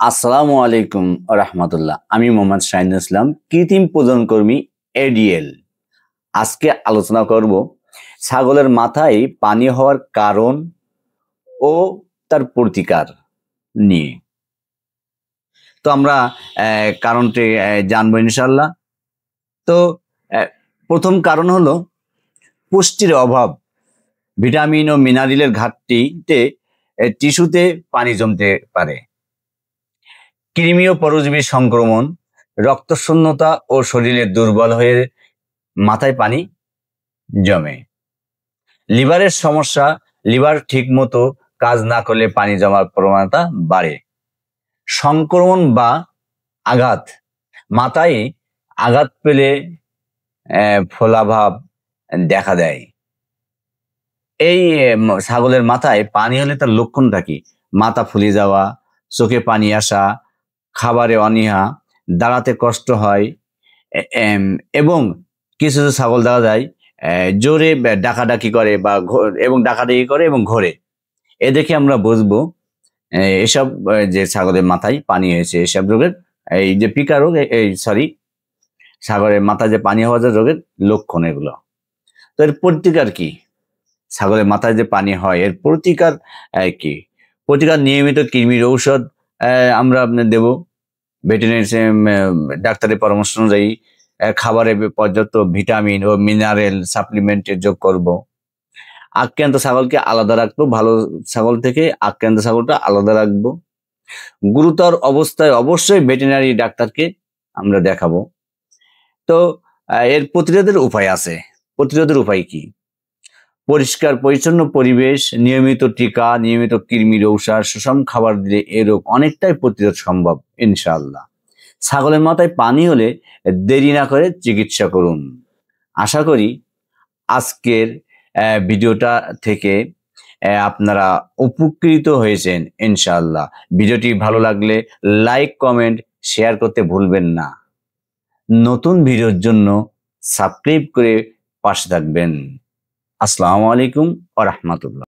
আসসালামু আলাইকুম রহমতুল্লাহ। আমি মোহাম্মদ শাহিনুল ইসলাম, কৃত্রিম প্রজনন কর্মী এডিএল। আজকে আলোচনা করব ছাগলের মাথায় পানি হওয়ার কারণ ও তার প্রতিকার নিয়ে। তো আমরা কারণটি জানবো ইনশাল্লাহ। তো প্রথম কারণ হলো পুষ্টির অভাব। ভিটামিন ও মিনারেলের ঘাটতিতে টিস্যুতে পানি জমতে পারে। কৃমি ও পরজীবী সংক্রমণ, রক্তশূন্যতা ও শরীরে দুর্বল হয়ে মাথায় পানি জমে। লিভারের সমস্যা, লিভার ঠিকমতো কাজ না করলে পানি জমার প্রবণতা বাড়ে। সংক্রমণ বা আঘাত, মাথায় আঘাত পেলে ফোলাভাব দেখা দেয়। এই ছাগলের মাথায় পানি হলে তার লক্ষণটা কি? মাথা ফুলে যাওয়া, চোখে পানি আসা, খাবারে অনীহা, দাঁড়াতে কষ্ট হয়, এবং কিছু ছাগল দেখা যায় জোরে ডাকাডাকি করে বা এবং ডাকাডাকি করে এবং ঘোরে। এ দেখে আমরা বুঝবো এসব যে ছাগলের মাথায় পানি হয়েছে, এসব রোগের এই যে পিকা রোগ, ছাগলের মাথায় যে পানি হওয়া যে রোগের লক্ষণ এগুলো। তো এর প্রতিকার কি? ছাগলের মাথায় যে পানি হয় এর প্রতিকার কি? প্রতিকার নিয়মিত কৃমির ঔষধ আমরা দেব। ভেটেরিনারি ডাক্তারের পরামর্শ অনুযায়ী খাবারে পর্যাপ্ত ভিটামিন ও মিনারেল সাপ্লিমেন্ট যোগ করব। আক্রান্ত ছাগলকে আলাদা রাখবো, ভালো ছাগল থেকে আক্রান্ত ছাগলটা আলাদা রাখবো। গুরুতর অবস্থায় অবশ্যই ভেটেরিনারি ডাক্তারকে আমরা দেখাবো। তো এর প্রতিরোধের উপায় আছে। প্রতিরোধের উপায় কি? পরিষ্কার পরিচ্ছন্ন পরিবেশ, নিয়মিত টিকা, নিয়মিত কৃমির ঔষধ, সুষম খাবার দিলে এ রোগ অনেকটাই প্রতিরোধ সম্ভব ইনশাআল্লাহ। ছাগলের মাথায় পানি হলে দেরি না করে চিকিৎসা করুন। আশা করি আজকের ভিডিওটা থেকে আপনারা উপকৃত হয়েছেন ইনশাআল্লাহ। ভিডিওটি ভালো লাগলে লাইক, কমেন্ট, শেয়ার করতে ভুলবেন না। নতুন ভিডিওর জন্য সাবস্ক্রাইব করে পাশে থাকবেন। আসসালামু আলাইকুম ওয়া রাহমাতুল্লাহ।